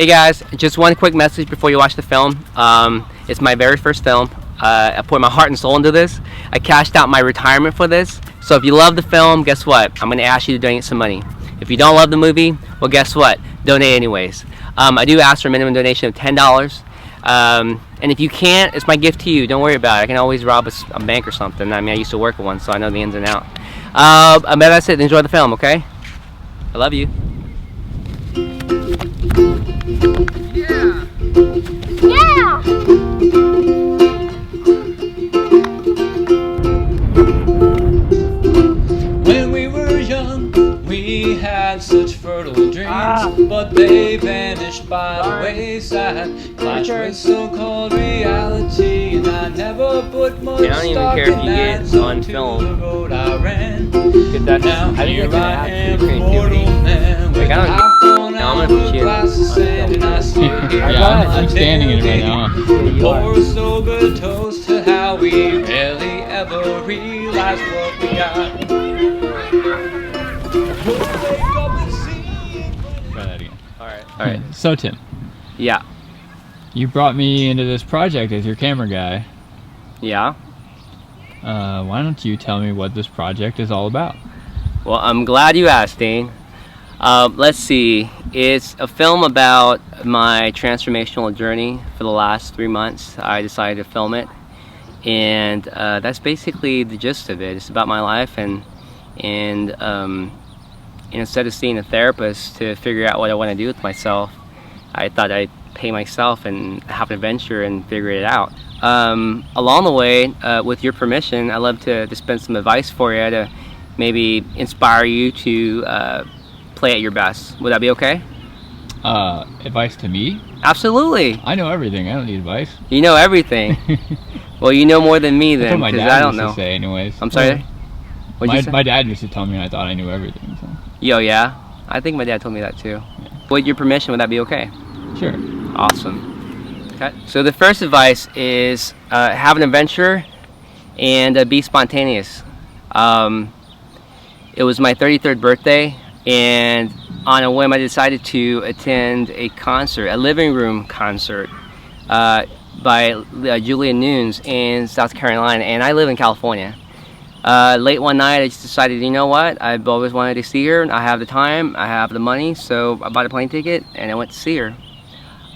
Hey guys, just one quick message before you watch the film. It's my very first film. I put my heart and soul into this. I cashed out my retirement for this. So if you love the film, guess what? I'm going to ask you to donate some money. If you don't love the movie, well, guess what? Donate anyways. I do ask for a minimum donation of $10. And if you can't, it's my gift to you. Don't worry about it. I can always rob a bank or something. I mean, I used to work at one, so I know the ins and outs. But that's it. Enjoy the film, okay? I love you. Yeah! Yeah! When we were young, we had such fertile dreams, but they vanished by the wayside, clashed with so-called reality, and I never put much stock in that, so to the road I ran. Now here I am, a mortal man, with half gone out of glass of sand, and I still hear I'm standing in it right now. pour a sober toast to how we barely ever realized what we got. Try that again. Alright. So Tim, Yeah. you brought me into this project as your camera guy. Yeah. Why don't you tell me what this project is all about? Well, I'm glad you asked, Dane. Let's see. It's a film about my transformational journey for the last 3 months. I decided to film it, and that's basically the gist of it. It's about my life, and instead of seeing a therapist to figure out what I want to do with myself, I thought I'd pay myself and have an adventure and figure it out. Along the way, with your permission, I'd love to dispense some advice for you to maybe inspire you to play at your best. Would that be okay? Advice to me? Absolutely. I know everything. I don't need advice. You know everything. Well, you know more than me then, That's what my because dad I don't used know. to say anyways. I'm sorry? What'd you say? My dad used to tell me I thought I knew everything. So. Yo, yeah? I think my dad told me that too. With your permission, would that be okay? Sure. Awesome. Okay. So the first advice is have an adventure and be spontaneous. It was my 33rd birthday, and on a whim I decided to attend a concert, a living room concert by Julia Nunes in South Carolina, and I live in California. Late one night I just decided, you know what, I've always wanted to see her, I have the time, I have the money, so I bought a plane ticket and I went to see her.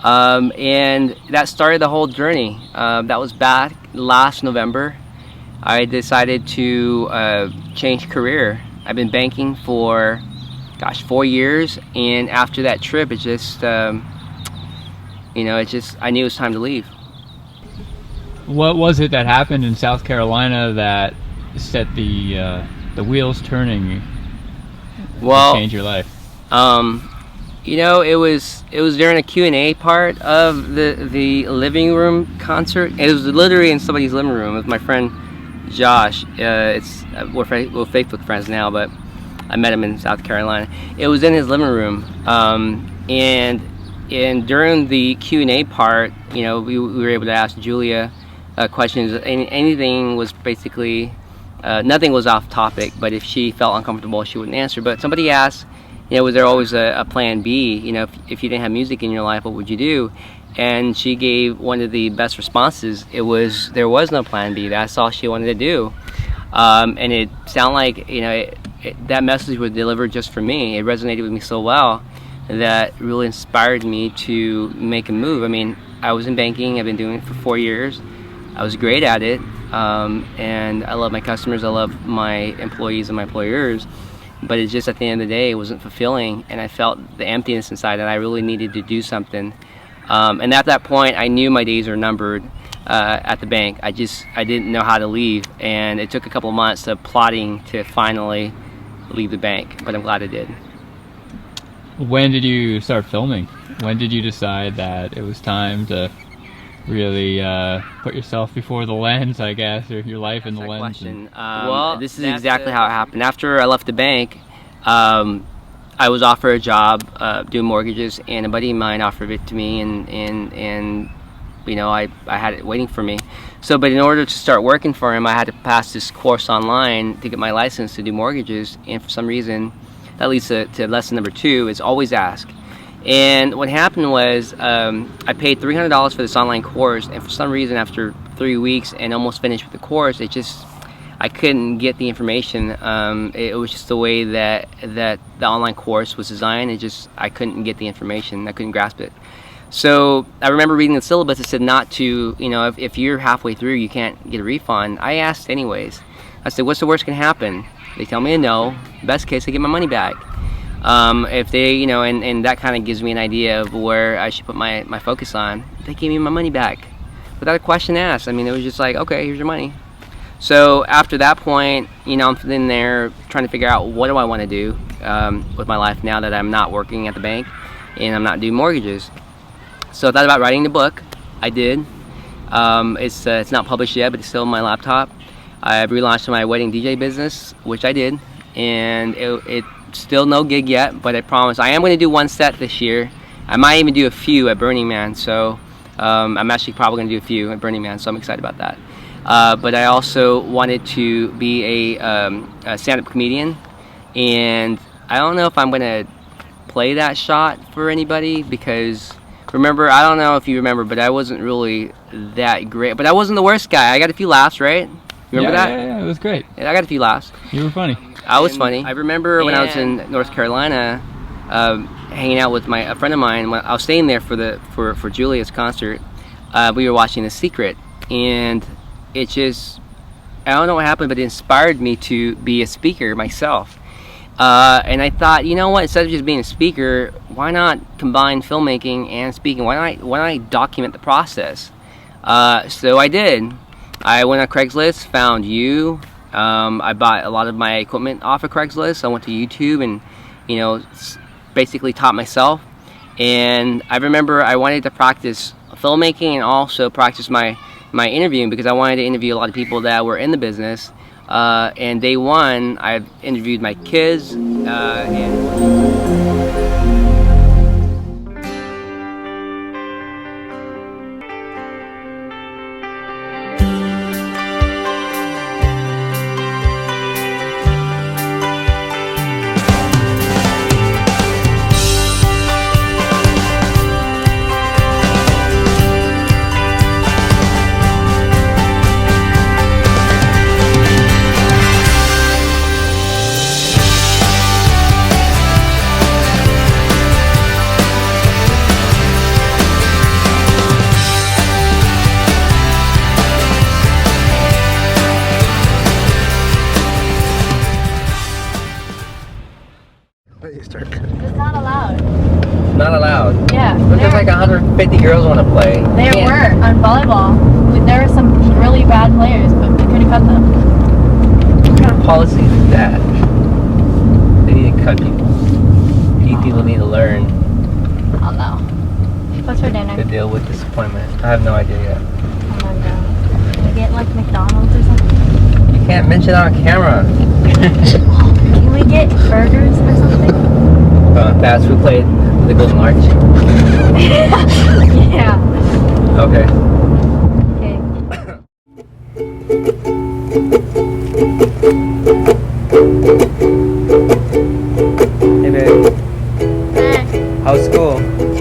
And that started the whole journey. That was back last November. I decided to change career. I've been banking for, gosh, 4 years, and after that trip, it just, you know, I knew it was time to leave. What was it that happened in South Carolina that set the wheels turning to change your life? You know, it was during a Q&A part of the living room concert. It was literally in somebody's living room with my friend Josh. We're Facebook friends now, but I met him in South Carolina. It was in his living room, and during the Q&A part, you know, we were able to ask Julia questions. Anything was basically nothing was off topic, but if she felt uncomfortable, she wouldn't answer. But somebody asked, you know, was there always a plan B? You know, if you didn't have music in your life, what would you do? And she gave one of the best responses. There was no plan B. That's all she wanted to do. And it sounded like, you know, that message was delivered just for me. It resonated with me so well that really inspired me to make a move. I mean, I was in banking. I've been doing it for 4 years. I was great at it. And I love my customers. I love my employees and my employers. But it's just, at the end of the day, it wasn't fulfilling, and I felt the emptiness inside, and I really needed to do something. And at that point, I knew my days were numbered at the bank. I didn't know how to leave, and it took a couple of months of plotting to finally leave the bank, but I'm glad I did. When did you start filming? When did you decide that it was time to really put yourself before the lens, I guess, or your life in the lens? Question. Well, this is exactly how it happened. After I left the bank, I was offered a job doing mortgages, and a buddy of mine offered it to me, and you know, I had it waiting for me. So, but in order to start working for him, I had to pass this course online to get my license to do mortgages, and for some reason, that leads to lesson number 2, is always ask. And what happened was I paid $300 for this online course, and for some reason after 3 weeks and almost finished with the course, I couldn't get the information. It was just the way that the online course was designed. I couldn't get the information. I couldn't grasp it. So I remember reading the syllabus. It said not to, if you're halfway through, you can't get a refund. I asked anyways. I said, what's the worst can happen? They tell me a no. Best case, I get my money back. If they, and that kind of gives me an idea of where I should put my focus on. They gave me my money back without a question asked. I mean, it was just like, okay, here's your money. So after that point, I'm in there trying to figure out what do I want to do with my life now that I'm not working at the bank and I'm not doing mortgages. So I thought about writing the book. I did. It's not published yet, but it's still on my laptop. I've relaunched my wedding DJ business, which I did, and it's still no gig yet, but I promise I am going to do one set this year. I might even do a few at Burning Man, so I'm actually probably going to do a few at Burning Man, so I'm excited about that. But I also wanted to be a stand-up comedian, and I don't know if I'm going to play that shot for anybody because, remember, I don't know if you remember, but I wasn't really that great. But I wasn't the worst guy. I got a few laughs, right? Remember that? Yeah, it was great. Yeah, I got a few laughs. You were funny. I was funny. I remember when I was in North Carolina, hanging out with a friend of mine. When I was staying there for Julia's concert, we were watching The Secret, and it just, I don't know what happened, but it inspired me to be a speaker myself. And I thought, you know what, instead of just being a speaker, why not combine filmmaking and speaking? Why not I document the process? So I did. I went on Craigslist, found you. I bought a lot of my equipment off of Craigslist. I went to YouTube and, basically taught myself. And I remember I wanted to practice filmmaking and also practice my interviewing because I wanted to interview a lot of people that were in the business. And day one, I've interviewed my kids. It's not allowed. Not allowed. Yeah. But there's like 150 girls want to play. There were on volleyball. There were some really bad players, but we couldn't cut them. What kind of policy is that? They need to cut people. People need to learn Oh no. What's for dinner? to deal with disappointment. I have no idea yet. Oh my god. Can we get like McDonald's or something? You can't mention on camera. Can we get burgers or something? Fast food plate, the Golden Arch. Yeah. Okay. Okay. Hey babe, Hey. how's school? It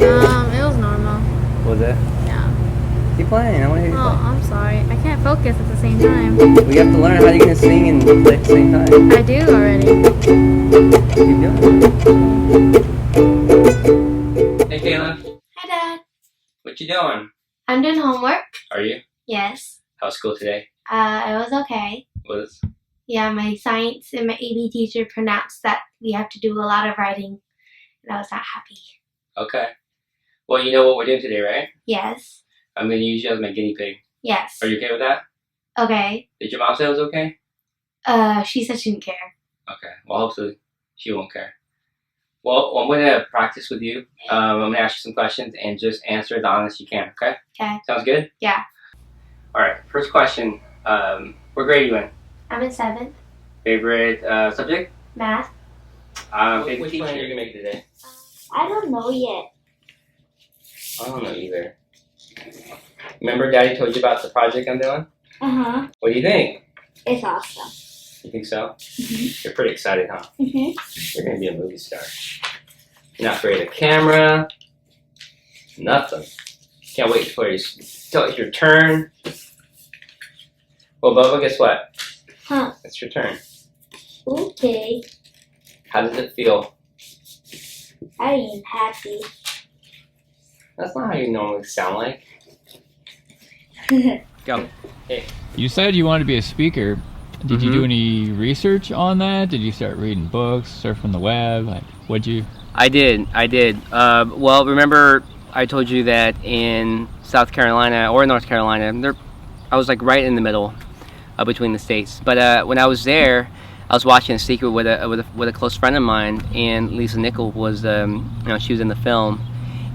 was normal. Was it? Yeah. Keep playing. I want to hear you Oh, play. I'm sorry. I can't focus at the same time. We have to learn how you're gonna sing and play at the same time. I do already. Keep doing it. Hey Kayla, Hi, Dad. what you doing? I'm doing homework. Are you? Yes. How's school today? It was okay. Was? Yeah, my science and my AB teacher pronounced that we have to do a lot of writing, and I was not happy. Okay. Well, you know what we're doing today, right? Yes. I'm gonna use you as my guinea pig. Yes. Are you okay with that? Okay. Did your mom say it was okay? She said she didn't care. Okay. Well, hopefully she won't care. Well, I'm gonna practice with you. I'm gonna ask you some questions and just answer as honest as you can. Okay? Okay. Sounds good? Yeah. All right. First question. What grade are you in? I'm in 7th. Favorite subject? Math. Favorite teacher? Are you gonna make it today? I don't know yet. I don't know either. Remember, Daddy told you about the project I'm doing? Uh-huh. What do you think? It's awesome. You think so? Mhm. You're pretty excited, huh? Mhm. You're gonna be a movie star. You're not afraid of camera. Nothing. Can't wait for you. So it's your turn. Well, Bubba, guess what? Huh. It's your turn. Okay. How does it feel? I am happy. That's not how you normally sound like. Go. Hey. You said you wanted to be a speaker. Did you Mhm. do any research on that? Did you start reading books, surfing the web? Like, what'd you? I did. Well, remember I told you that in South Carolina or North Carolina, I was like right in the middle between the states. But when I was there, I was watching a secret with a close friend of mine, and Lisa Nichol was, she was in the film,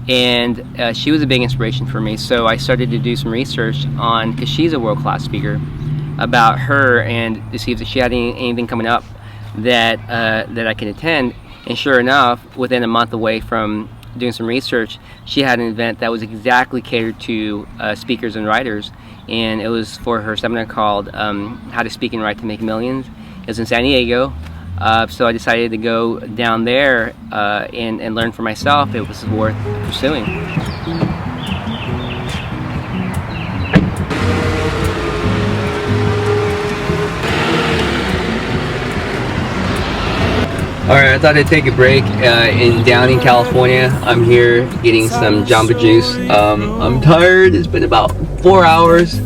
and she was a big inspiration for me. So I started to do some research on, because she's a world-class speaker, about her, and to see if she had anything coming up that I can attend. And sure enough, within a month away from doing some research, she had an event that was exactly catered to speakers and writers, and it was for her seminar called How to Speak and Write to Make Millions. It was in San Diego, so I decided to go down there and learn for myself. It was worth pursuing. Alright, I thought I'd take a break in Downey, California. I'm here getting some Jamba Juice. I'm tired. It's been about 4 hours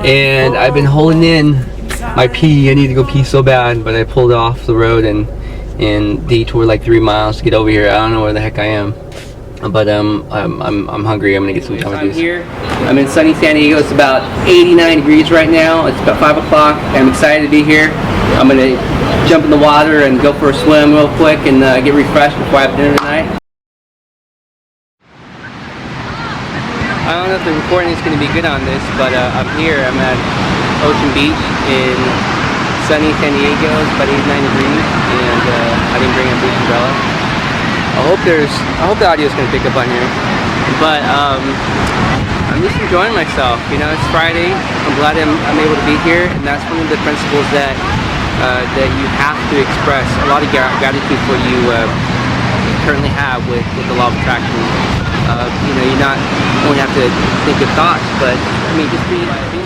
and I've been holding in my pee. I need to go pee so bad, but I pulled off the road and detoured like 3 miles to get over here. I don't know where the heck I am. But I'm hungry. I'm gonna get some Jamba Juice. I'm here. I'm in sunny San Diego. It's about 89 degrees right now. It's about 5 o'clock. I'm excited to be here. I'm gonna jump in the water and go for a swim real quick and get refreshed before I have dinner tonight. I don't know if the recording is going to be good on this, but I'm here. I'm at Ocean Beach in sunny San Diego. It's about 89 degrees, and I didn't bring a big umbrella. I hope the audio is going to pick up on here, but I'm just enjoying myself. You know, it's Friday. I'm glad I'm able to be here, and that's one of the principles that you have to express a lot of gratitude for you currently have with the law of attraction. You know, you not only have to think good thoughts, but I mean,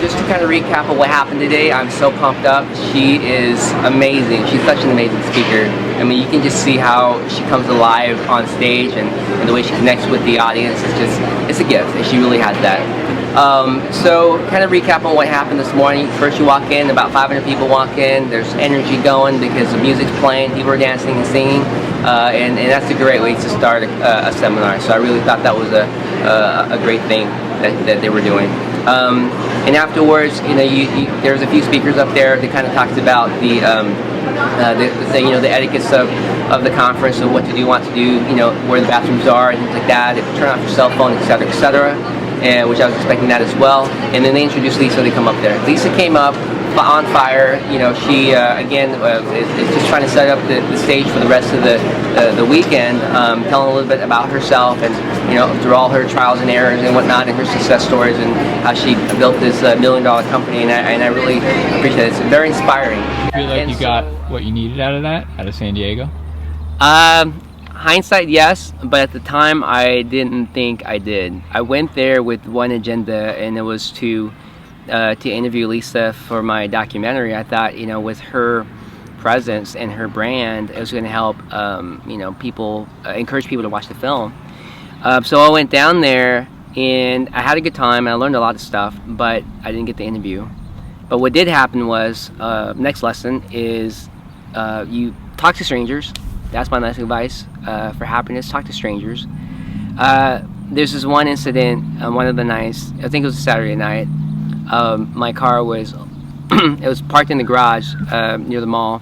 just to kind of recap of what happened today. I'm so pumped up. She is amazing. She's such an amazing speaker. I mean, you can just see how she comes alive on stage, and the way she connects with the audience. It's a gift, and she really has that. So kind of recap on what happened this morning. First you walk in, about 500 people walk in. There's energy going because the music's playing, people are dancing and singing, and that's a great way to start a seminar. So I really thought that was a great thing that they were doing. And afterwards, you know, there's a few speakers up there that kind of talked about the etiquettes of the conference, and what to do, what to do, you know, where the bathrooms are and things like that. If you turn off your cell phone, etc., etc. And which I was expecting that as well. And then they introduced Lisa to come up there. Lisa came up on fire. You know, she again is just trying to set up the stage for the rest of the weekend, telling a little bit about herself and, you know, through all her trials and errors and whatnot, and her success stories, and how she built this $1 million company. And I really appreciate it. It's very inspiring. You feel like you got what you needed out of San Diego? Hindsight, yes, but at the time I didn't think I did. I went there with one agenda, and it was to interview Lisa for my documentary. I thought, you know, with her presence and her brand, it was going to help, you know, people, encourage people to watch the film. So I went down there, and I had a good time, and I learned a lot of stuff, but I didn't get the interview. But what did happen was, next lesson is you talk to strangers. That's my nice advice for happiness. Talk to strangers. There's this one incident one of the nights, I think it was a Saturday night. My car was it was parked in the garage near the mall,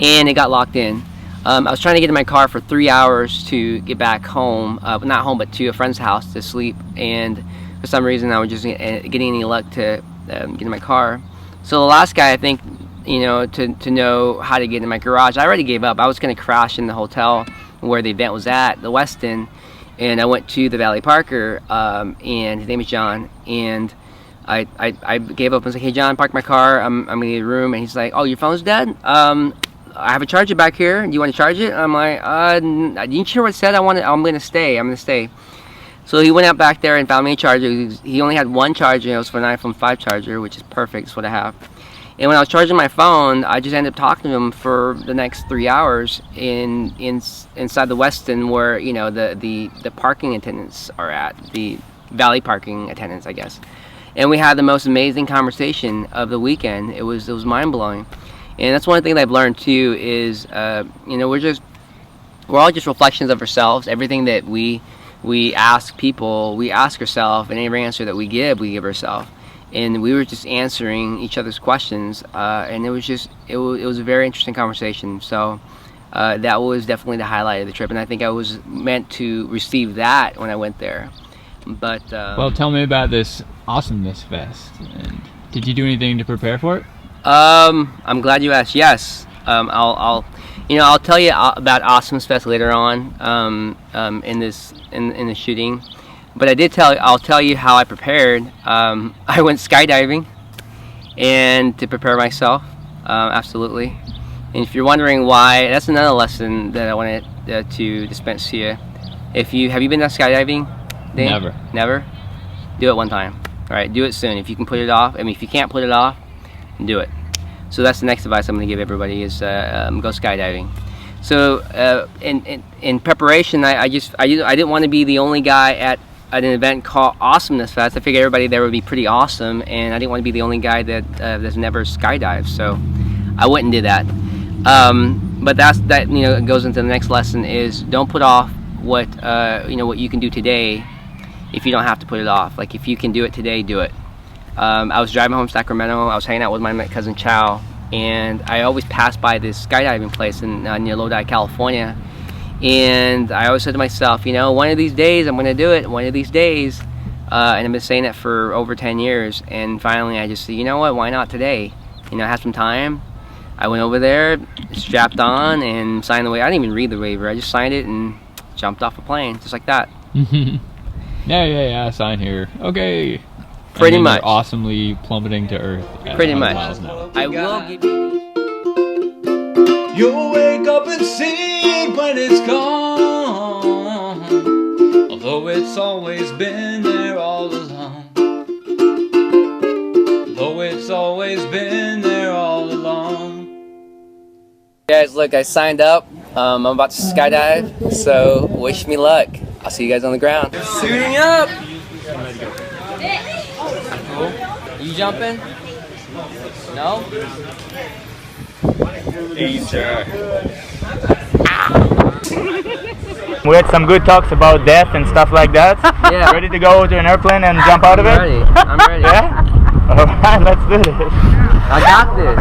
and it got locked in. I was trying to get in my car for 3 hours to get back home, not home, but to a friend's house to sleep, and for some reason I was just getting any luck to get in my car. So the last guy, I think, you know, to know how to get in my garage, I already gave up. I was going to crash in the hotel where the event was at, the Westin, and I went to the Valley Parker, and his name is John, and I gave up and was like, hey John, park my car, I'm gonna need a room. And he's like, oh, your phone's dead? I have a charger back here, do you want to charge it? I'm like, you sure what it said? I'm gonna stay. So he went out back there and found me a charger. He only had one charger, and it was for an iPhone 5 charger, which is perfect. It's what I have. And when I was charging my phone, I just ended up talking to him for the next 3 hours inside the Westin, where the parking attendants are at, the Valley parking attendants, I guess. And we had the most amazing conversation of the weekend. It was mind blowing. And that's one thing that I've learned too is we're all just reflections of ourselves. Everything that we ask people, we ask ourselves, and every answer that we give ourselves. And we were just answering each other's questions, and it was a very interesting conversation. So that was definitely the highlight of the trip, and I think I was meant to receive that when I went there. But well, tell me about this Awesomeness Fest. And did you do anything to prepare for it? I'm glad you asked. Yes, I'll tell you about Awesomeness Fest later on in the shooting. But I'll tell you how I prepared. I went skydiving, and to prepare myself, absolutely. And if you're wondering why, that's another lesson that I wanted to dispense to you. Have you been to skydiving, Dan? Never. Never? Do it one time. All right, do it soon. If you can put it off, if you can't put it off, do it. So that's the next advice I'm going to give everybody is go skydiving. So in preparation, I didn't want to be the only guy at an event called Awesomeness Fest. I figured everybody there would be pretty awesome, and I didn't want to be the only guy that's never skydived. So I went and did that. But that goes into the next lesson is don't put off what you can do today if you don't have to put it off. Like if you can do it today, do it. I was driving home to Sacramento. I was hanging out with my cousin Chow, and I always passed by this skydiving place near Lodi, California. And I always said to myself, one of these days I'm going to do it. One of these days, and I've been saying that for over 10 years. And finally, I just said, you know what? Why not today? I had some time. I went over there, strapped on, and signed the waiver. I didn't even read the waiver. I just signed it and jumped off a plane, just like that. Yeah. Sign here. Okay. Pretty much. You're awesomely plummeting to Earth. At Pretty 100 much. miles an hour. I will give you. You'll wake up and see it when it's gone, although it's always been there all along. Though it's always been there all along. Guys, look, I signed up. I'm about to skydive, so wish me luck. I'll see you guys on the ground. Suiting up! Are you jumping? No? We had some good talks about death and stuff like that. Yeah. Ready to go to an airplane and jump out of it? I'm ready. Yeah? Alright, let's do this. I got this.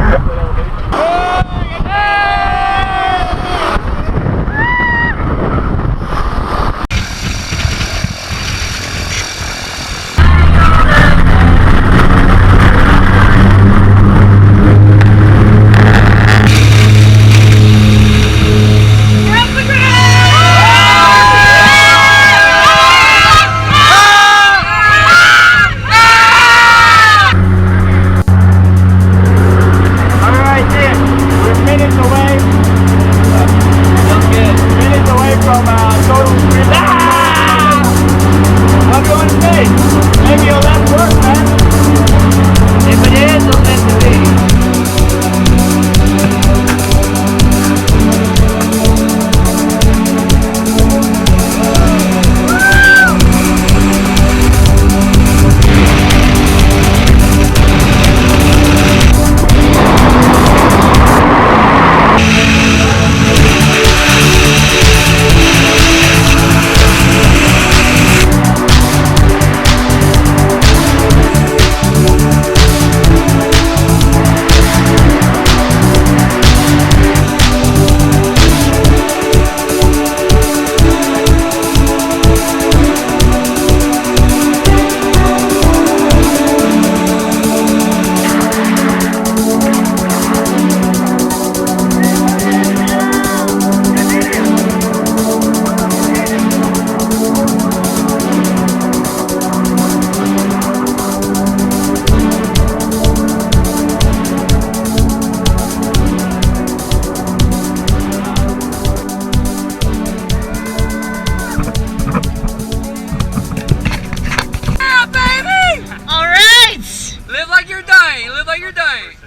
dying.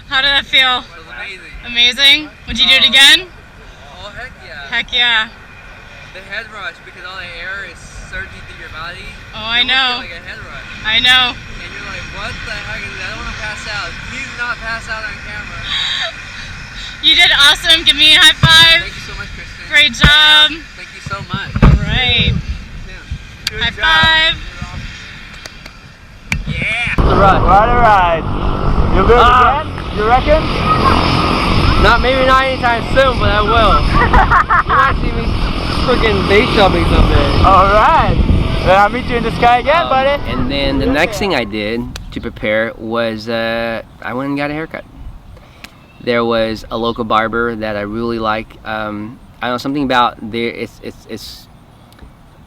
How did that feel? It was amazing. Amazing? Would you do it again? Oh, heck yeah. Heck yeah. The head rush, because all the air is surging through your body. Oh, I know. Like a head rush. I know. And you're like, what the heck is that? I don't want to pass out. Please not pass out on camera. You did awesome. Give me a high five. Thank you so much, Kristen. Great job. Thank you so much. All right. Good High job. five. Yeah. What a ride. You good again? You reckon? Maybe not anytime soon, but I will. You might see me freaking base jumping someday. Alright. Then I'll meet you in the sky again, buddy. And then the next thing I did to prepare was I went and got a haircut. There was a local barber that I really like. I don't know, something about there.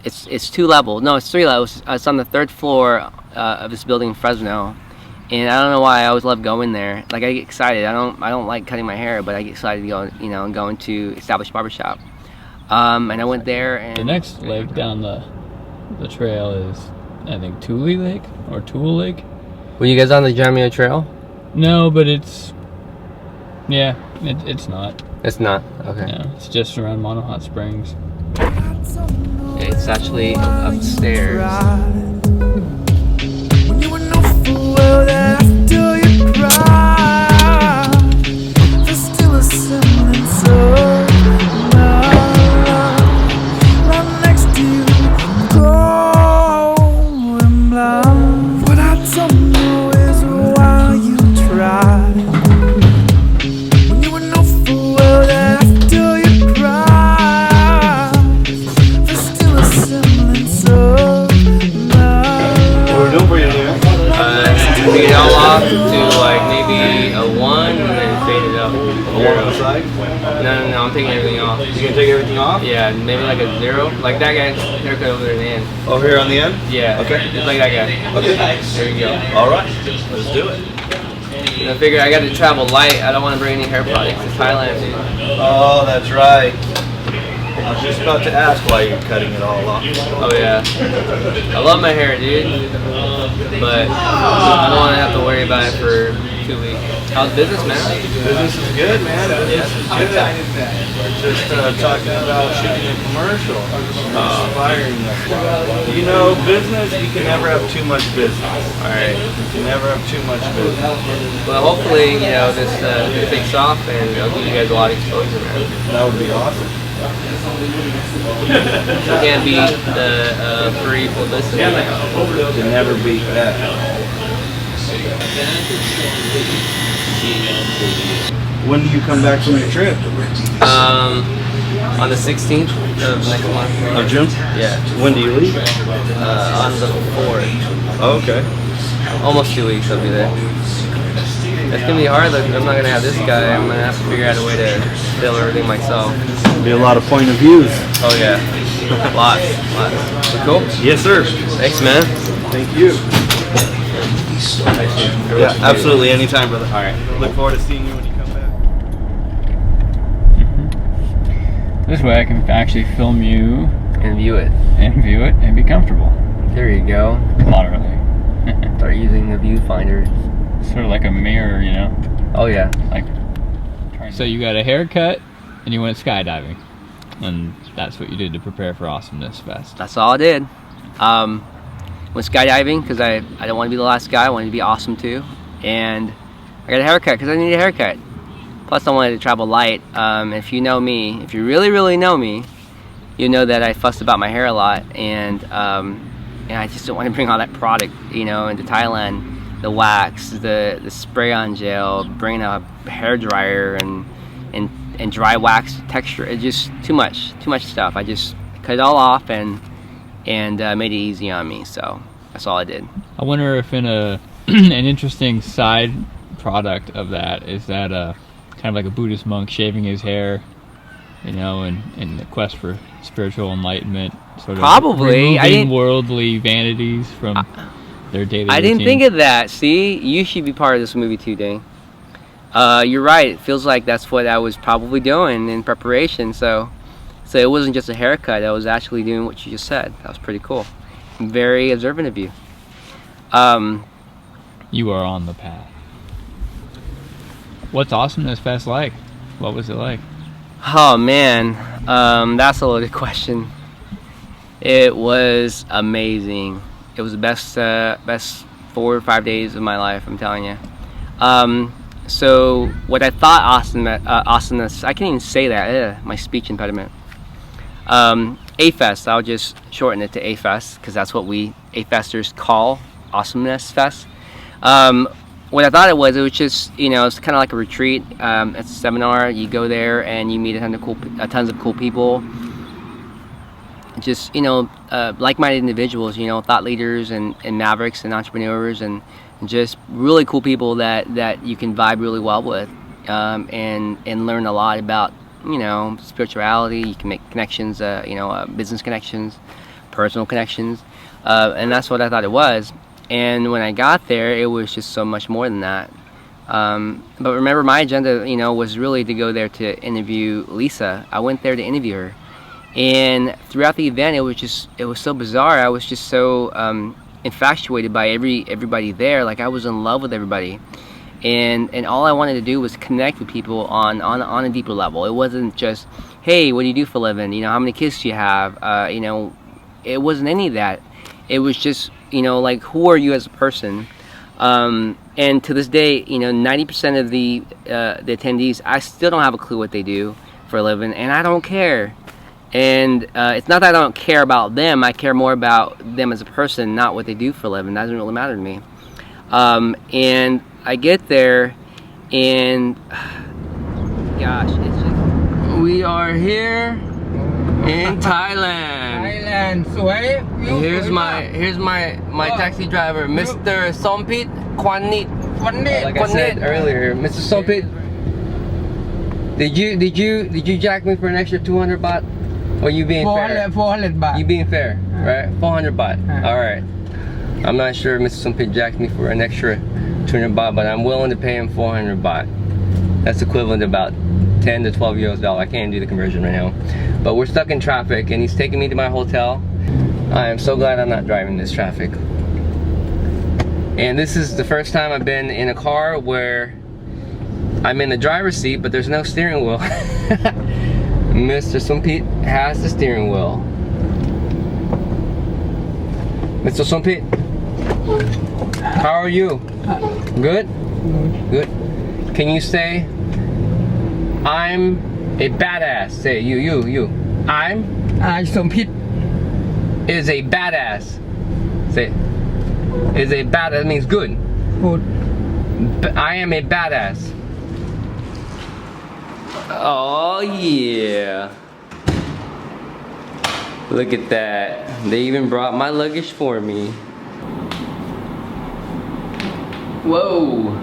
It's 2 levels. No, it's 3 levels. It's on the 3rd floor of this building in Fresno. And I don't know why I always love going there. Like, I get excited. I don't like cutting my hair, but I get excited to go, you know, going to established barbershop. And I went there, and The next lake down the trail is, I think, Tule Lake or Tool Lake. Were you guys on the Jamio Trail? No, but it's it's not. It's not. Okay. No, it's just around Mono Hot Springs. It's actually upstairs. When you were no fool, well, then after you cry, there's still a semblance of love right next to you, cold and blind. What I don't know is why you tried. When you were no fool, well, then after you cry, there's still a semblance of Fade it all off to like maybe a 1 and then fade it up. A 1 on the side? No, I'm taking everything off. You gonna take everything off? Yeah, maybe like a 0. Like that guy's haircut over there in the end. Oh, here on the end? Yeah. Okay. Just like that guy. Okay. There you go. Alright, let's do it. And I figure I got to travel light. I don't want to bring any hair products to Thailand. Oh, that's right. I was just about to ask why you're cutting it all off. Oh yeah. I love my hair, dude. But I don't want to have to worry about it for 2 weeks. How's business, man? Business is good, man. Business is good. We're just talking about shooting a commercial. Inspiring us. You know, business, you can never have too much business. Alright. You can never have too much business. Well, hopefully, you know, this takes off and it'll give you guys a lot of exposure, man. That would be awesome. You can't beat the free publicity. You can never beat that. When do you come back from your trip? On the 16th of next month. Of June? Yeah. When do you leave? On the 4th. Oh, okay. Almost 2 weeks I'll be there. It's gonna be hard though, because I'm not gonna have this guy. I'm gonna have to figure out a way to film everything myself. Be a lot of point of views. Oh yeah. Lots. But cool? Yes, sir. Thanks, man. Thank you. Yeah, absolutely. Anytime, brother. All right. Look forward to seeing you when you come back. This way I can actually film you And view it. and be comfortable. There you go. Moderately. Start using the viewfinder. Sort of like a mirror, you know? Oh yeah. Like. So you got a haircut and you went skydiving. And that's what you did to prepare for Awesomeness Fest. That's all I did. Went skydiving because I don't want to be the last guy. I wanted to be awesome too. And I got a haircut because I needed a haircut. Plus I wanted to travel light. If you know me, if you really know me, you know that I fuss about my hair a lot. And I just don't want to bring all that product, you know, into Thailand. The wax, the spray-on gel, bringing a hair dryer and dry wax texture. It's just too much stuff. I just cut it all off and made it easy on me. So that's all I did. I wonder if in an interesting side product of that is that kind of like a Buddhist monk shaving his hair, you know, in the quest for spiritual enlightenment, sort of Probably. removing worldly vanities from their daily I didn't routine. think of that. See, you should be part of this movie too, Dane. You're right. It feels like that's what I was probably doing in preparation. So it wasn't just a haircut. I was actually doing what you just said. That was pretty cool. Very observant of you. You are on the path. What's Awesomeness Fest like? What was it like? Oh man, that's a loaded question. It was amazing. It was the best 4 or 5 days of my life, I'm telling you. So what I thought awesomeness, I can't even say that, my speech impediment. A-Fest, I'll just shorten it to A-Fest, because that's what we A-Festers call Awesomeness Fest. What I thought it was just, you know, it's kind of like a retreat. It's a seminar. You go there and you meet tons of cool people. Just, you know, like-minded individuals, you know, thought leaders and mavericks and entrepreneurs and just really cool people that you can vibe really well with, and learn a lot about, you know, spirituality. You can make connections, you know, business connections, personal connections, and that's what I thought it was. And when I got there, it was just so much more than that. But remember, my agenda, you know, was really to go there to interview Lisa. I went there to interview her, and throughout the event, it was so bizarre. I was just so infatuated by everybody there. Like, I was in love with everybody, and all I wanted to do was connect with people on a deeper level. It wasn't just, hey, what do you do for a living? You know, how many kids do you have? You know, it wasn't any of that. It was just, you know, like, who are you as a person? And to this day, you know, 90% of the attendees, I still don't have a clue what they do for a living, and I don't care. And it's not that I don't care about them. I care more about them as a person, not what they do for a living. That doesn't really matter to me. And I get there, and gosh, it's just, we are here in Thailand. Here's my taxi driver, Mr. Sompit Kwanit. Like I said earlier, Mr. Sompit, did you jack me for an extra 200 baht? Or you being fair? 400 baht. You being fair, right? 400 baht. All right. I'm not sure if Mr. Sompit jacked me for an extra 200 baht, but I'm willing to pay him 400 baht. That's equivalent to about 10 to 12 US dollars. I can't do the conversion right now. But we're stuck in traffic, and he's taking me to my hotel. I am so glad I'm not driving this traffic. And this is the first time I've been in a car where I'm in the driver's seat, but there's no steering wheel. Mr. Sompit has the steering wheel. Mr. Sompit, how are you? Good? Good. Can you say, I'm a badass? Say, you. I Sompit is a badass. Say, is a badass. That means good. Good. I am a badass. Oh yeah. Look at that. They even brought my luggage for me. Whoa.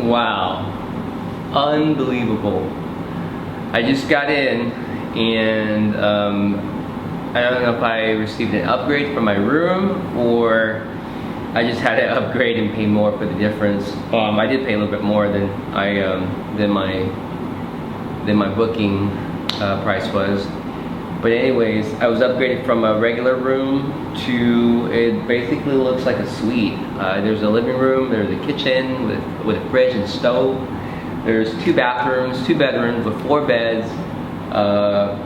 Wow. Unbelievable. I just got in, and I don't know if I received an upgrade for my room, or I just had to upgrade and pay more for the difference. I did pay a little bit more than my booking price was. But anyways, I was upgraded from a regular room to, it basically looks like a suite. There's a living room, there's a kitchen with a fridge and stove. There's 2 bathrooms, 2 bedrooms with 4 beds.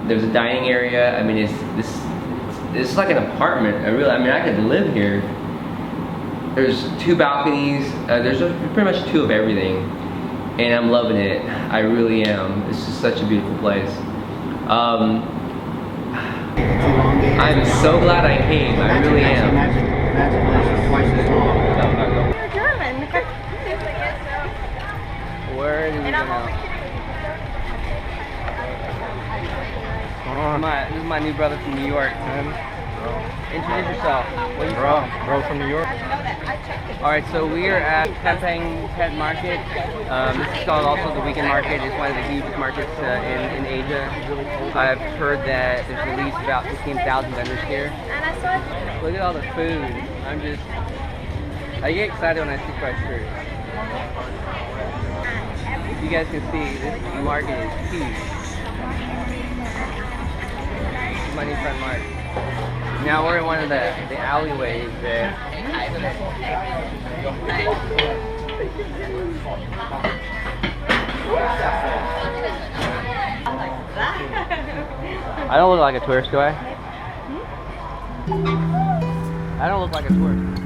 There's a dining area. I mean, it's like an apartment. I mean, I could live here. There's 2 balconies. There's pretty much 2 of everything, and I'm loving it. I really am. It's just such a beautiful place. I'm so glad I came. I really am. You're German. Where do we go now? This is my new brother from New York. Introduce yourself. Where you from? Bro from New York. Alright, so we are at Pempang Pet Market. This is called also the weekend market. It's one of the hugest markets in Asia. I've heard that there's at least about 15,000 vendors here. Look at all the food. I get excited when I see price shirts. You guys can see, this market is huge. This is my new friend Mark. Now we're in one of the alleyways there. I don't look like a tourist, do I? I don't look like a tourist.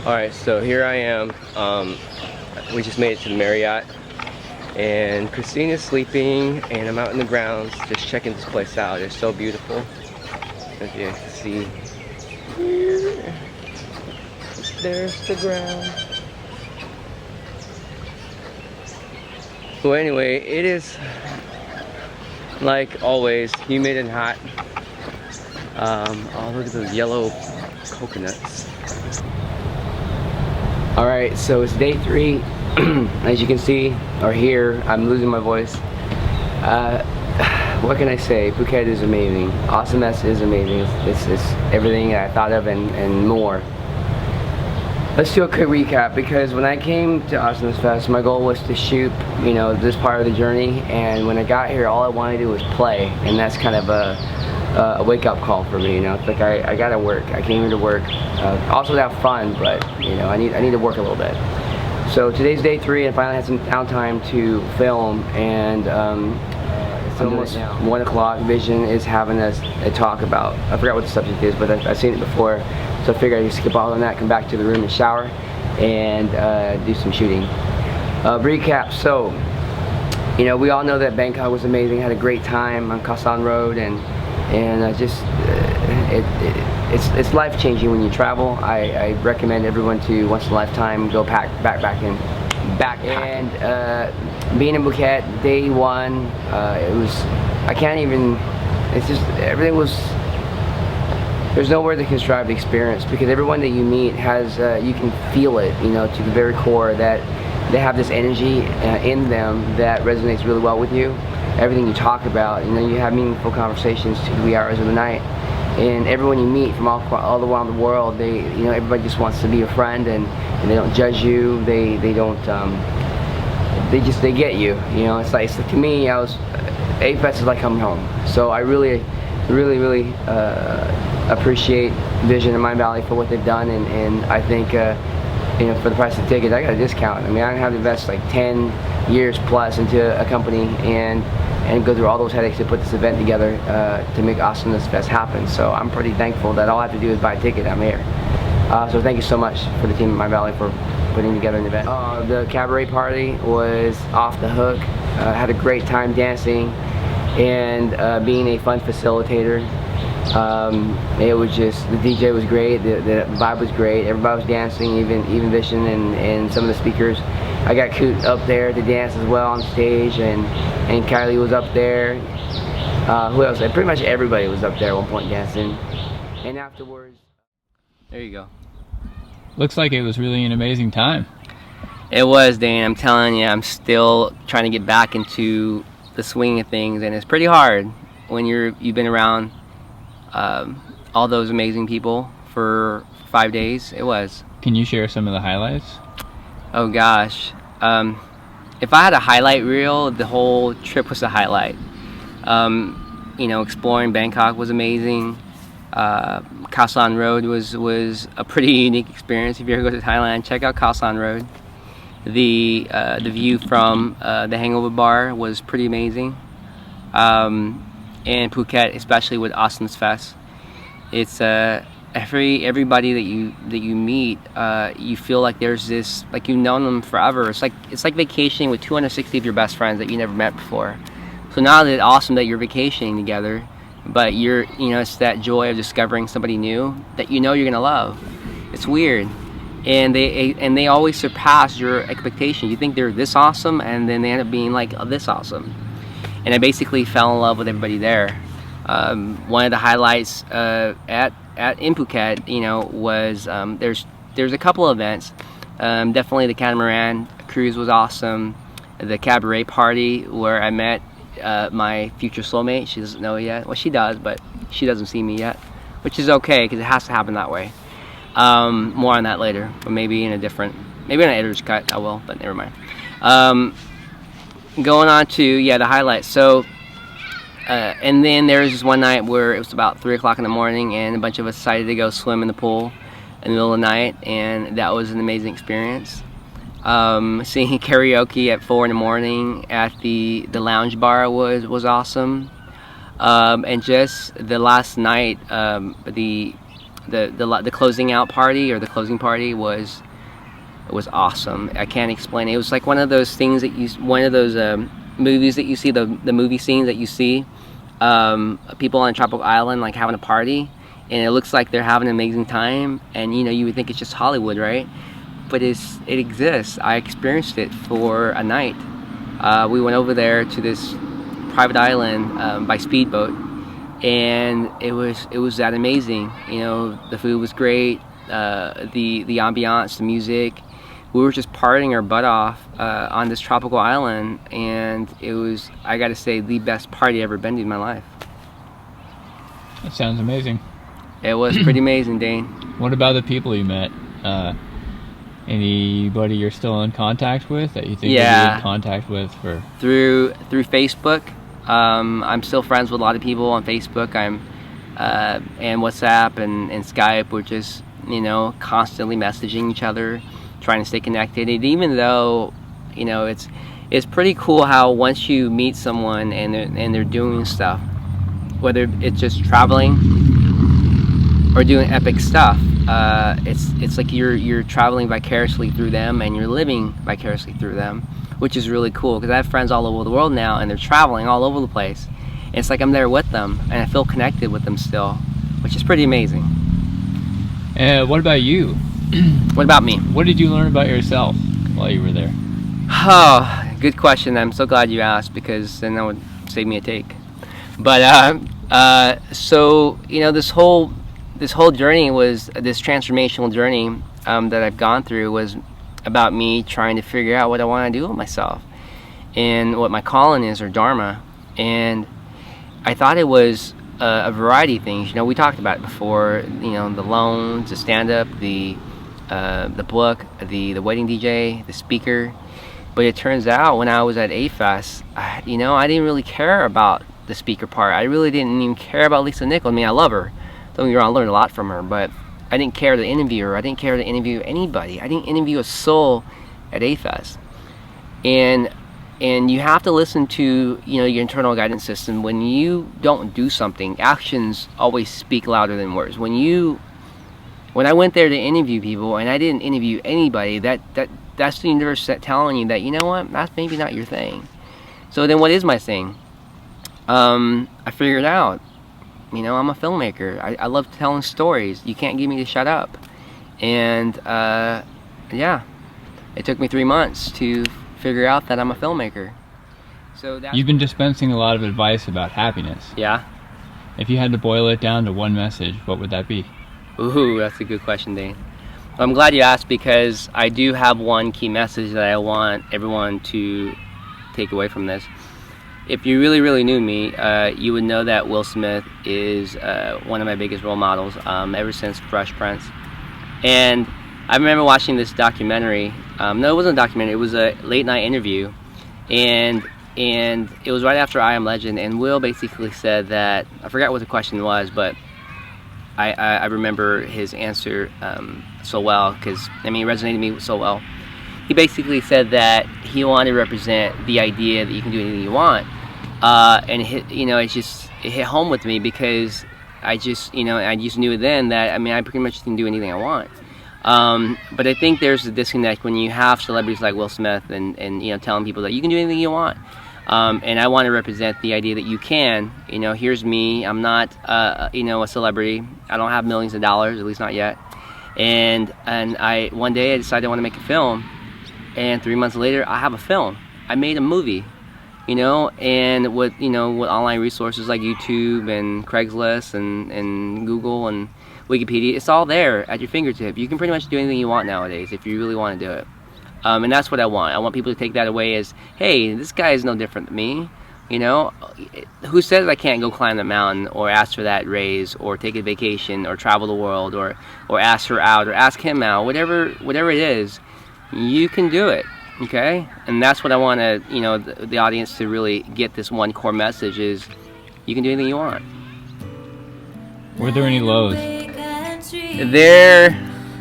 Alright, so here I am. We just made it to the Marriott. And Christina's sleeping, and I'm out in the grounds just checking this place out. It's so beautiful. As you can see here, there's the ground. Well, anyway, it is, like always, humid and hot. Oh, look at those yellow coconuts. Alright, so it's day 3. As you can see or hear, I'm losing my voice. What can I say? Phuket is amazing. Awesomeness is amazing. It's everything I thought of and more. Let's do a quick recap, because when I came to Awesomeness Fest, my goal was to shoot, you know, this part of the journey, and when I got here, all I wanted to do was play, and that's kind of a wake-up call for me. You know, it's like I gotta work. I came here to work, also to have fun, but you know, I need to work a little bit. So today's day 3, and finally had some downtime to film, and it's almost 1 o'clock. Vision is having us a talk about, I forgot what the subject is, but I've seen it before, so I figured I'd skip all of that, come back to the room and shower, and do some shooting. Recap, so, you know, we all know that Bangkok was amazing, had a great time on Khao San Road, and just, it's life-changing when you travel. I recommend everyone to, once in a lifetime, go backpacking. And being in Phuket, day 1, it was, I can't even, it's just, everything was, there's no word that can describe the experience, because everyone that you meet has, you can feel it, you know, to the very core, that they have this energy in them that resonates really well with you. Everything you talk about, you know, you have meaningful conversations 2 to 3 hours of the night, and everyone you meet from all around the world, they, you know, everybody just wants to be your friend, and they don't judge you. They don't, they get you. You know, it's like to me, AFES is like coming home. So I really appreciate Vision and Mind Valley for what they've done, and I think, you know, for the price of the tickets, I got a discount. I mean, I have to invest like 10 years plus into a company and go through all those headaches to put this event together to make Awesomeness Fest happen. So I'm pretty thankful that all I have to do is buy a ticket. I'm here. So thank you so much for the team at Mind Valley for putting together an event. The cabaret party was off the hook. Had a great time dancing and being a fun facilitator. It was just, the DJ was great, the vibe was great, everybody was dancing, even Vision and some of the speakers. I got Coot up there to dance as well on stage, and Kylie was up there. Who else? Pretty much everybody was up there at one point dancing. And afterwards, there you go. Looks like it was really an amazing time. It was, Dane. I'm telling you, I'm still trying to get back into the swing of things, and it's pretty hard when you've been around all those amazing people for 5 days. It was. Can you share some of the highlights? Oh gosh, if I had a highlight reel, the whole trip was a highlight. You know, exploring Bangkok was amazing. Khao San Road was a pretty unique experience. If you ever go to Thailand, check out Khao San Road. The view from the Hangover Bar was pretty amazing. And Phuket, especially with Awesomeness Fest, it's everybody that you meet, you feel like there's this, like you've known them forever. It's like vacationing with 260 of your best friends that you never met before. So not only is it awesome that you're vacationing together, but you know, it's that joy of discovering somebody new that you know you're gonna love. It's weird, and they always surpass your expectation. You think they're this awesome, and then they end up being like this awesome. And I basically fell in love with everybody there. One of the highlights in Phuket, you know, was there's a couple of events. Definitely the catamaran cruise was awesome. The cabaret party where I met my future soulmate. She doesn't know yet. Well, she does, but she doesn't see me yet, which is okay because it has to happen that way. More on that later, but maybe in a different, maybe in an editor's cut I will, but never mind. Going on to the highlights. So and then there was this one night where it was about 3 o'clock in the morning, and a bunch of us decided to go swim in the pool in the middle of the night, and that was an amazing experience. Singing karaoke at 4 in the morning at the lounge bar was awesome. And just the last night, the closing out party, or the closing party, was awesome. I can't explain it. It was like one of those things that one of those movies that you see, the movie scenes that you see, people on a tropical island like having a party, and it looks like they're having an amazing time, and you would think it's just Hollywood, right? But it exists. I experienced it for a night. We went over there to this private island by speedboat, and it was that amazing. The food was great, the ambiance, the music. We were just partying our butt off on this tropical island, and it was, I gotta say, the best party I've ever been to in my life. That sounds amazing. It was pretty amazing, Dane. What about the people you met? Anybody you're still in contact with that you think you'll be in contact with through Facebook? I'm still friends with a lot of people on Facebook. And WhatsApp and Skype. We're just constantly messaging each other, trying to stay connected. And even though it's pretty cool how once you meet someone and they're doing stuff, whether it's just traveling or doing epic stuff, it's like you're traveling vicariously through them, and you're living vicariously through them, which is really cool, because I have friends all over the world now, and they're traveling all over the place. And it's like I'm there with them, and I feel connected with them still, which is pretty amazing. What about you? What about me? What did you learn about yourself while you were there? Oh, good question. I'm so glad you asked, because then that would save me a take. But so this whole journey was this transformational journey that I've gone through was about me trying to figure out what I want to do with myself and what my calling is, or dharma. And I thought it was a variety of things. We talked about it before. The loans, the stand-up, the book, the wedding DJ, the speaker. But it turns out when I was at AFES, I didn't really care about the speaker part. I really didn't even care about Lisa Nichols. I mean, I love her. Don't get me wrong, I learned a lot from her, but I didn't care to interview her. I didn't care to interview anybody. I didn't interview a soul at AFES. And you have to listen to your internal guidance system. When you don't do something, actions always speak louder than words. When I went there to interview people and I didn't interview anybody, that's the universe telling you that, that's maybe not your thing. So then what is my thing? I figured out. I'm a filmmaker. I love telling stories. You can't get me to shut up. And it took me 3 months to figure out that I'm a filmmaker. So you've been dispensing a lot of advice about happiness. Yeah. If you had to boil it down to one message, what would that be? Ooh, that's a good question, Dane. Well, I'm glad you asked, because I do have one key message that I want everyone to take away from this. If you really, really knew me, you would know that Will Smith is one of my biggest role models ever since Fresh Prince. And I remember watching this documentary. No, it wasn't a documentary. It was a late night interview, and it was right after I Am Legend. And Will basically said that, I forgot what the question was, but I remember his answer so well, because it resonated with me so well. He basically said that he wanted to represent the idea that you can do anything you want, and it hit home with me, because I just knew then that I pretty much can do anything I want. But I think there's a disconnect when you have celebrities like Will Smith and telling people that you can do anything you want. And I want to represent the idea that you can. Here's me. I'm not a celebrity. I don't have millions of dollars, at least not yet. And one day I decided I want to make a film, and 3 months later I have a film. I made a movie. And with online resources like YouTube and Craigslist and Google and Wikipedia, it's all there at your fingertip. You can pretty much do anything you want nowadays if you really want to do it. And that's what I want. I want people to take that away as, hey, this guy is no different than me. You know, who says I can't go climb the mountain or ask for that raise or take a vacation or travel the world or ask her out or ask him out, whatever it is, you can do it. Okay, and that's what I want to, you know, the audience to really get this one core message is you can do anything you want. Were there any lows?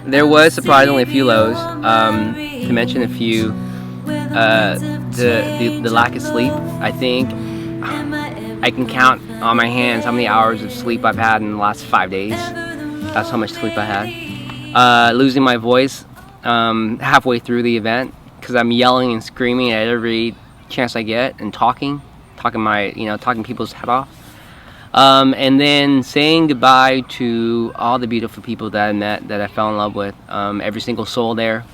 There was surprisingly a few lows. To mention a few, the lack of sleep. I think I can count on my hands how many hours of sleep I've had in the last 5 days. That's how much sleep I had. Losing my voice halfway through the event because I'm yelling and screaming at every chance I get and talking people's head off. And then saying goodbye to all the beautiful people that I met, that I fell in love with. Every single soul there.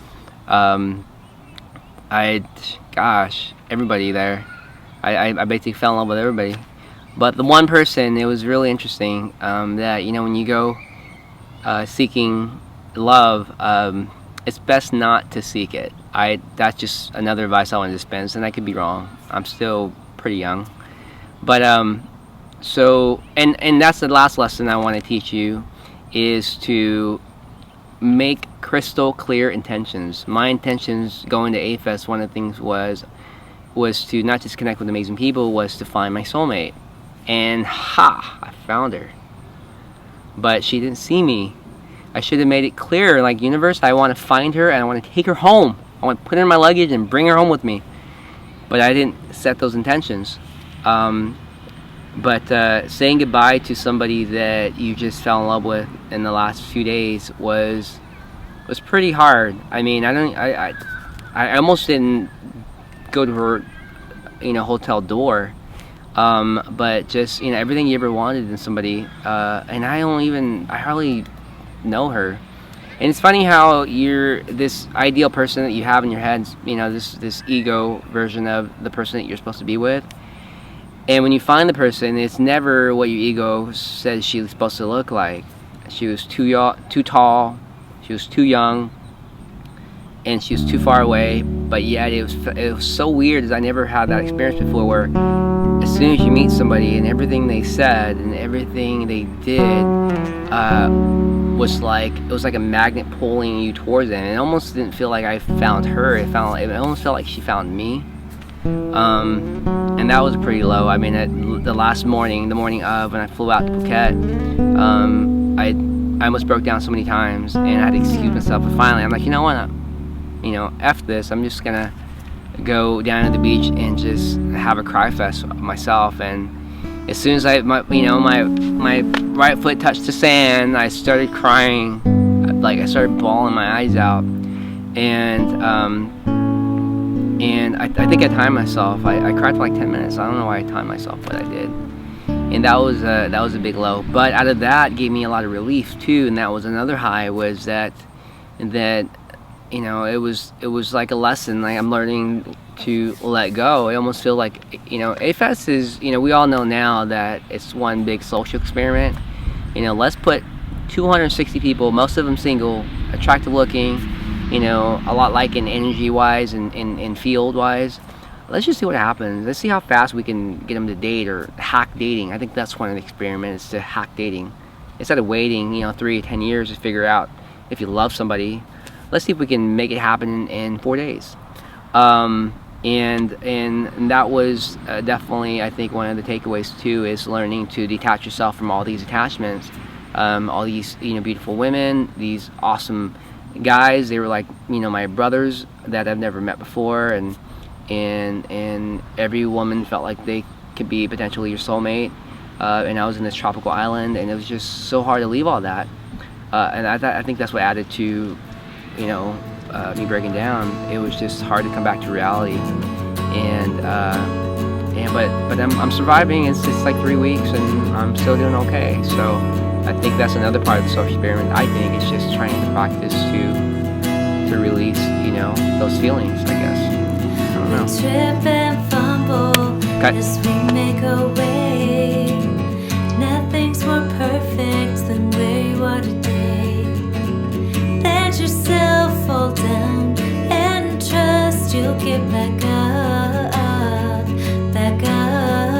Everybody there. I basically fell in love with everybody. But the one person, it was really interesting that, you know, when you go seeking love, it's best not to seek it. That's just another advice I want to dispense, and I could be wrong. I'm still pretty young. But so that's the last lesson I want to teach you, is to make crystal clear intentions. My intentions going to A-Fest, one of the things was to not just connect with amazing people, was to find my soulmate. And I found her. But she didn't see me. I should have made it clear, like, universe, I want to find her and I want to take her home. I want to put her in my luggage and bring her home with me. But I didn't set those intentions. But saying goodbye to somebody that you just fell in love with in the last few days was pretty hard. I mean, I almost didn't go to her, you know, hotel door. But just, you know, everything you ever wanted in somebody, and I hardly know her. And it's funny how you're this ideal person that you have in your head, you know, this ego version of the person that you're supposed to be with. And when you find the person, it's never what your ego says she's supposed to look like. She was too tall, she was too young, and she was too far away. But yet it was so weird, as I never had that experience before, where as soon as you meet somebody and everything they said and everything they did was like a magnet pulling you towards them. It almost didn't feel like I found her. It almost felt like she found me. And that was pretty low. I mean, the morning of, when I flew out to Phuket, I almost broke down so many times, and I had to excuse myself. But finally, I'm like, you know what? You know, F this. I'm just gonna go down to the beach and just have a cry fest myself. And as soon as my right foot touched the sand, I started crying. Like, I started bawling my eyes out. And I think I timed myself. I cried for like 10 minutes. I don't know why I timed myself, but I did. And that was a big low. But out of that gave me a lot of relief too. And that was another high, was that you know, it was like a lesson. Like, I'm learning to let go. I almost feel like, you know, A-Fest is, you know, we all know now that it's one big social experiment. You know, let's put 260 people, most of them single, attractive looking, you know, a lot like in energy wise and field wise. Let's just see what happens. Let's see how fast we can get them to date, or hack dating. I think that's one of the experiments, to hack dating. Instead of waiting, you know, 3 to 10 years to figure out if you love somebody, let's see if we can make it happen in 4 days. And that was definitely, I think, one of the takeaways too, is learning to detach yourself from all these attachments, all these, you know, beautiful women, these awesome guys. They were like, you know, my brothers that I've never met before, and every woman felt like they could be potentially your soulmate. And I was in this tropical island, and it was just so hard to leave all that. And I think that's what added to, you know, me breaking down. It was just hard to come back to reality. But I'm surviving. It's just like 3 weeks, and I'm still doing okay. So I think that's another part of the social experiment. I think it's just trying to practice to release, you know, those feelings, I guess. I don't know. Trip and fumble as we make our way. Nothing's more perfect than where you are today. Let yourself fall down and trust you'll get back up, back up.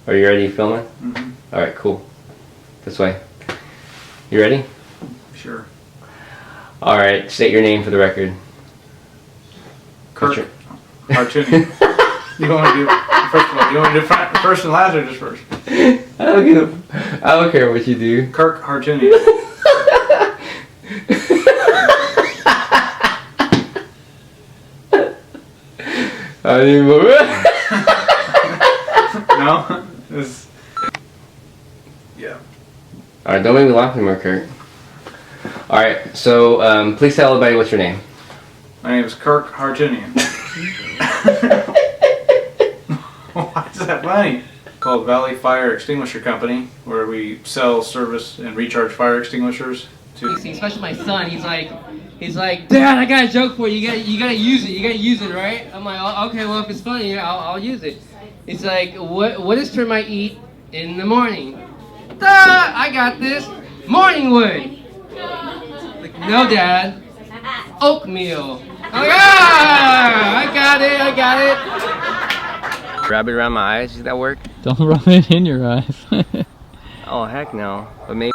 Are you ready filming? Mhm. All right, cool. This way. You ready? Sure. All right, state your name for the record. Kirk Hartunian. You want to do first of all? You want to do first and last or just first? I don't care what you do. Kirk Hartunian. I need more. No. It's, yeah. All right, don't make me laugh anymore, Kurt. All right, so please tell everybody what's your name. My name is Kirk Hartunian. Why is that funny? Called Valley Fire Extinguisher Company, where we sell, service, and recharge fire extinguishers. Especially my son, he's like, Dad, I got a joke for you. You gotta use it, right? I'm like, oh, okay, well if it's funny, I'll use it. It's like, what does termite eat in the morning? Duh, I got this. Morning wood. Like, no, Dad. Oatmeal. I'm like, I got it. Wrap it around my eyes. Does that work? Don't rub it in your eyes. Oh heck no. But maybe.